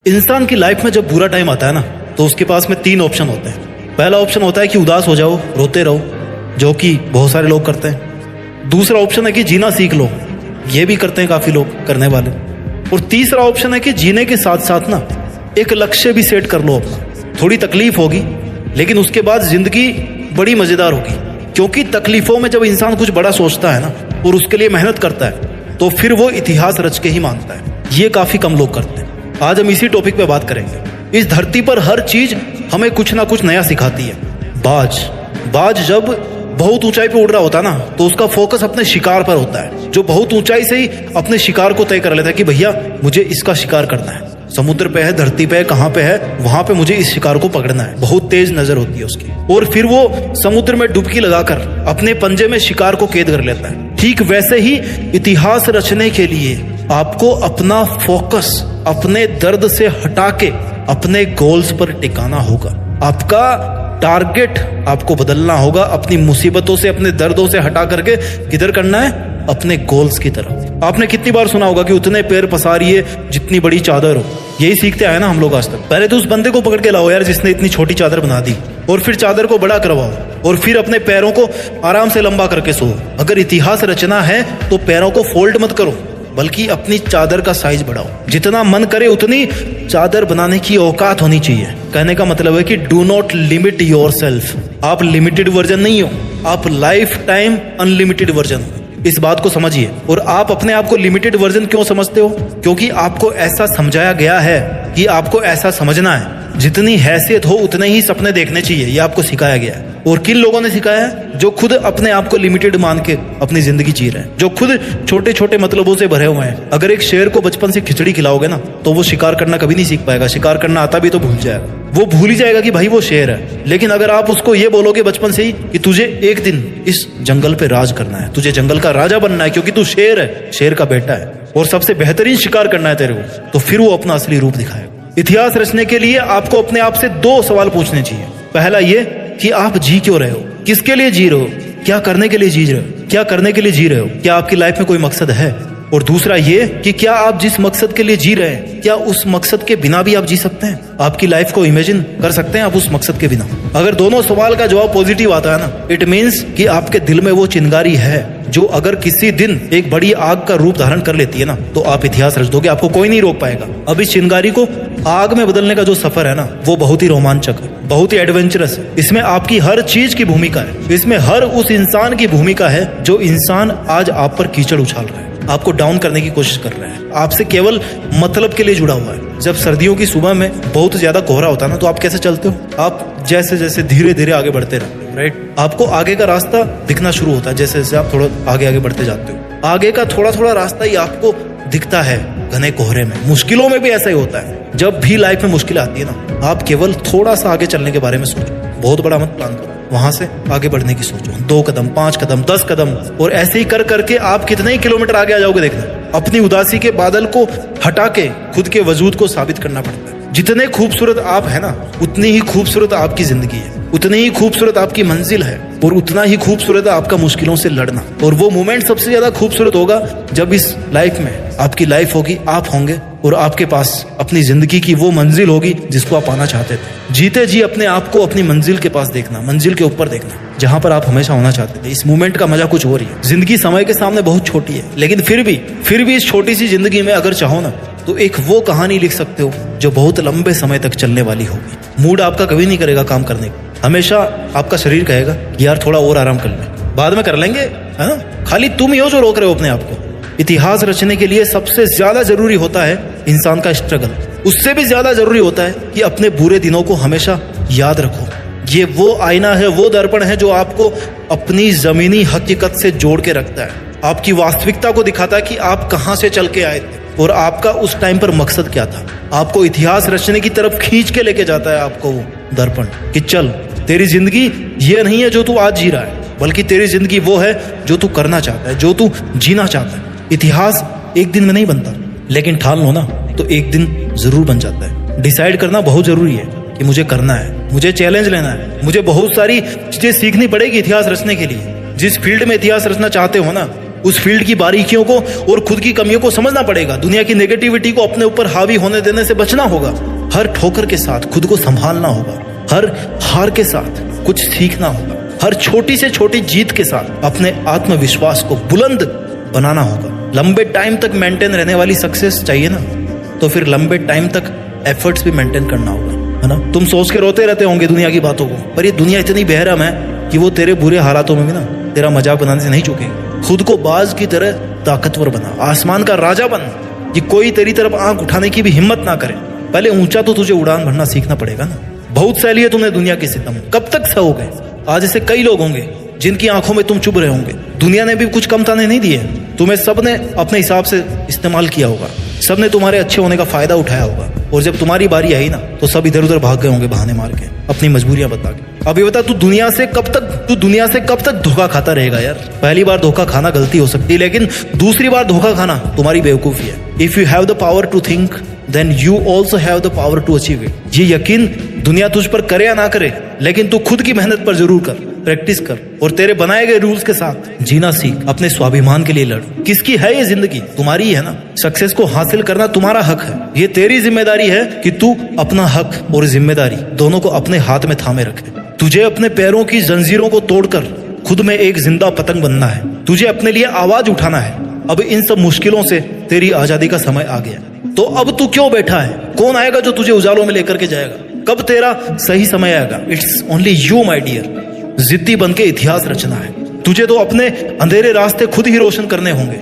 इंसान की लाइफ में जब बुरा टाइम आता है ना, तो उसके पास में 3 ऑप्शन होते हैं। पहला ऑप्शन होता है कि उदास हो जाओ, रोते रहो, जो कि बहुत सारे लोग करते हैं। दूसरा ऑप्शन है कि जीना सीख लो, ये भी करते हैं काफी लोग करने वाले। और तीसरा ऑप्शन है कि जीने के साथ साथ ना एक लक्ष्य भी सेट कर लो अपना। थोड़ी तकलीफ होगी, लेकिन उसके बाद जिंदगी बड़ी मजेदार होगी, क्योंकि तकलीफों में जब इंसान कुछ बड़ा सोचता है ना और उसके लिए मेहनत करता है, तो फिर वो इतिहास रच के ही मानता है। ये काफी कम लोग करते हैं। आज हम इसी टॉपिक पे बात करेंगे। इस धरती पर हर चीज हमें कुछ ना कुछ नया सिखाती है। बाज जब बहुत ऊंचाई पे उड़ रहा होता है ना, तो उसका फोकस अपने शिकार पर होता है। जो बहुत ऊंचाई से ही अपने शिकार को तय कर लेता है कि भैया मुझे इसका शिकार करना है। समुद्र पे है, धरती पे है, कहाँ पे है, वहां पे मुझे इस शिकार को पकड़ना है। बहुत तेज नजर होती है उसकी, और फिर वो समुद्र में डुबकी लगाकर अपने पंजे में शिकार को कैद कर लेता है। ठीक वैसे ही इतिहास रचने के लिए आपको अपना फोकस अपने दर्द से हटा के अपने गोल्स पर टिकाना होगा। आपका टारगेट आपको बदलना होगा। अपनी मुसीबतों से, अपने दर्दों से हटा करके किधर करना है? अपने गोल्स की तरफ। आपने कितनी बार सुना होगा कि उतने पैर पसारिए जितनी बड़ी चादर हो। यही सीखते आए ना हम लोग आज तक। पहले तो उस बंदे को पकड़ के लाओ यार जिसने इतनी छोटी चादर बना दी, और फिर चादर को बड़ा करवाओ, और फिर अपने पैरों को आराम से लंबा करके सो। अगर इतिहास रचना है तो पैरों को फोल्ड मत करो, बल्कि अपनी चादर का साइज बढ़ाओ। जितना मन करे उतनी चादर बनाने की औकात होनी चाहिए। कहने का मतलब है कि डू नॉट लिमिट योरसेल्फ। आप लिमिटेड वर्जन नहीं हो, आप लाइफ टाइम अनलिमिटेड वर्जन हो। इस बात को समझिए। और आप अपने आप को लिमिटेड वर्जन क्यों समझते हो? क्योंकि आपको ऐसा समझाया गया है कि आपको ऐसा समझना है। जितनी हैसियत हो उतने ही सपने देखने चाहिए, ये आपको सिखाया गया है। और किन लोगों ने सिखाया है? जो खुद अपने आप को लिमिटेड मान के अपनी जिंदगी जी रहे हैं, जो खुद छोटे छोटे मतलबों से भरे हुए हैं। अगर एक शेर को बचपन से खिचड़ी खिलाओगे ना, तो वो शिकार करना कभी नहीं सीख पाएगा। शिकार करना आता भी तो भूल जाएगा। वो भूल ही जाएगा कि भाई वो शेर है। लेकिन अगर आप उसको ये बोलोगे बचपन से ही कि तुझे एक दिन इस जंगल पे राज करना है, तुझे जंगल का राजा बनना है, क्योंकि तू शेर है, शेर का बेटा है, और सबसे बेहतरीन शिकार करना है तेरे को, तो फिर वो अपना असली रूप दिखाएगा। इतिहास रचने के लिए आपको अपने आप से 2 सवाल पूछने चाहिए। पहला ये कि आप जी क्यों रहे हो, किसके लिए जी रहे हो, क्या करने के लिए जी रहे हो, क्या करने के लिए जी रहे हो, क्या आपकी लाइफ में कोई मकसद है। और दूसरा ये कि क्या आप जिस मकसद के लिए जी रहे हैं, क्या उस मकसद के बिना भी आप जी सकते हैं? आपकी लाइफ को इमेजिन कर सकते हैं आप उस मकसद के बिना? अगर दोनों सवाल का जवाब पॉजिटिव आता है ना, इट मीन्स कि आपके दिल में वो चिंगारी है जो अगर किसी दिन एक बड़ी आग का रूप धारण कर लेती है ना, तो आप इतिहास रच दोगे। आपको कोई नहीं रोक पाएगा। अब इस चिंगारी को आग में बदलने का जो सफर है ना, वो बहुत ही रोमांचक है, बहुत ही एडवेंचरस है। इसमें आपकी हर चीज की भूमिका है। इसमें हर उस इंसान की भूमिका है जो इंसान आज आप पर कीचड़ उछाल रहा है, आपको डाउन करने की कोशिश कर रहा है, आपसे केवल मतलब के लिए जुड़ा हुआ है। जब सर्दियों की सुबह में बहुत ज्यादा कोहरा होता है ना, तो आप कैसे चलते हो? आप जैसे जैसे धीरे धीरे आगे बढ़ते रहते हो, राइट? आपको आगे का रास्ता दिखना शुरू होता है जैसे जैसे आप थोड़ा आगे आगे बढ़ते जाते हो। आगे का थोड़ा थोड़ा रास्ता ही आपको दिखता है घने कोहरे में। मुश्किलों में भी ऐसा ही होता है। जब भी लाइफ में मुश्किल आती है ना, आप केवल थोड़ा सा आगे चलने के बारे में सोचो, बहुत बड़ा मत प्लान करो। वहां से आगे बढ़ने की सोचो, 2 कदम, 5 कदम, 10 कदम, और ऐसे ही कर करके आप कितने ही किलोमीटर आगे आ जाओगे। देखना, अपनी उदासी के बादल को हटा के खुद के वजूद को साबित करना पड़ता है। जितने खूबसूरत आप है ना, उतनी ही खूबसूरत आपकी जिंदगी है, उतनी ही खूबसूरत आपकी मंजिल है, और उतना ही खूबसूरत है आपका मुश्किलों से लड़ना। और वो मोमेंट सबसे ज्यादा खूबसूरत होगा जब इस लाइफ में आपकी लाइफ होगी, आप होंगे, और आपके पास अपनी जिंदगी की वो मंजिल होगी जिसको आप पाना चाहते थे। जीते जी अपने आप को अपनी मंजिल के पास देखना, मंजिल के ऊपर देखना, जहां पर आप हमेशा होना चाहते थे। इस मोमेंट का मजा कुछ और ही है। जिंदगी समय के सामने बहुत छोटी है, लेकिन फिर भी इस छोटी सी जिंदगी में अगर चाहो ना, तो एक वो कहानी लिख सकते हो जो बहुत लंबे समय तक चलने वाली होगी। मूड आपका कभी नहीं करेगा काम करने का। हमेशा आपका शरीर कहेगा कि यार थोड़ा और आराम कर ले, बाद में कर लेंगे, है ना? खाली तुम ही हो जो रोक रहे हो अपने आप को। इतिहास रचने के लिए सबसे ज्यादा जरूरी होता है इंसान का स्ट्रगल। उससे भी ज्यादा जरूरी होता है कि अपने बुरे दिनों को हमेशा याद रखो। ये वो आईना है, वो दर्पण है जो आपको अपनी जमीनी हकीकत से जोड़ के रखता है। आपकी वास्तविकता को दिखाता है कि आप कहाँ से चल के आए थे और आपका उस टाइम पर मकसद क्या था। आपको इतिहास रचने की तरफ खींच के लेके जाता है आपको वो दर्पण, कि चल तेरी जिंदगी ये नहीं है जो तू आज जी रहा है, बल्कि तेरी जिंदगी वो है जो तू करना चाहता है, जो तू जीना चाहता है। इतिहास एक दिन में नहीं बनता, लेकिन ठान लो ना तो एक दिन जरूर बन जाता है। डिसाइड करना बहुत जरूरी है कि मुझे करना है, मुझे चैलेंज लेना है, मुझे बहुत सारी चीजें सीखनी पड़ेगी इतिहास रचने के लिए। जिस फील्ड में इतिहास रचना चाहते हो ना, उस फील्ड की बारीकियों को और खुद की कमियों को समझना पड़ेगा। दुनिया की नेगेटिविटी को अपने ऊपर हावी होने देने से बचना होगा। हर ठोकर के साथ खुद को संभालना होगा। हर हार के साथ कुछ सीखना होगा। हर छोटी से छोटी जीत के साथ अपने आत्मविश्वास को बुलंद बनाना होगा। लंबे टाइम तक मेंटेन रहने वाली सक्सेस चाहिए ना, तो फिर लंबे टाइम तक एफर्ट्स भी मेंटेन करना होगा, है ना। तुम सोच के रोते रहते होंगे दुनिया की बातों को, पर ये दुनिया इतनी बेरहम है कि वो तेरे बुरे हालातों में भी ना तेरा मजाक बनाने से नहीं चूकेगी। खुद को बाज की तरह ताकतवर बना, आसमान का राजा बन, कि कोई तेरी तरफ आंख उठाने की भी हिम्मत ना करे। पहले ऊंचा तो तुझे उड़ान भरना सीखना पड़ेगा ना। बहुत सहली है तुमने दुनिया की सितम, कब तक सहोगे। आज ऐसे कई लोग होंगे जिनकी आंखों में तुम चुभ रहे होंगे। दुनिया ने भी कुछ कम ताने नहीं दिए, तुम्हें सबने अपने हिसाब से इस्तेमाल किया होगा। सबने तुम्हारे अच्छे होने का फायदा उठाया होगा, और जब तुम्हारी बारी आई ना तो सब इधर उधर भाग गए होंगे बहाने मार के, अपनी मजबूरियां बता के। अब ये बता, तू दुनिया से कब तक धोखा खाता रहेगा यार। पहली बार धोखा खाना गलती हो सकती है, लेकिन दूसरी बार धोखा खाना तुम्हारी बेवकूफी है। If you have the power to think, then you also have the power to achieve it. ये यकीन दुनिया तुझ पर करे या ना करे, लेकिन तू खुद की मेहनत पर जरूर कर, प्रैक्टिस कर, और तेरे बनाए गए रूल्स के साथ जीना सीख। अपने स्वाभिमान के लिए लड़। किसकी है ये जिंदगी? तुम्हारी ही है ना। सक्सेस को हासिल करना तुम्हारा हक है। ये तेरी जिम्मेदारी है कि तू अपना हक और जिम्मेदारी दोनों को अपने हाथ में थामे रखे। तुझे अपने पैरों की जंजीरों को तोड़कर खुद में एक जिंदा पतंग बनना है। तुझे अपने लिए आवाज उठाना है। अब इन सब मुश्किलों से तेरी आजादी का समय आ गया, तो अब तू क्यों बैठा है? कौन आएगा जो तुझे उजालों में लेकर के जाएगा? कब तेरा सही समय आएगा? It's only you my dear. जिद्दी बन के इतिहास रचना है। तुझे तो अपने अंधेरे रास्ते खुद ही रोशन करने होंगे।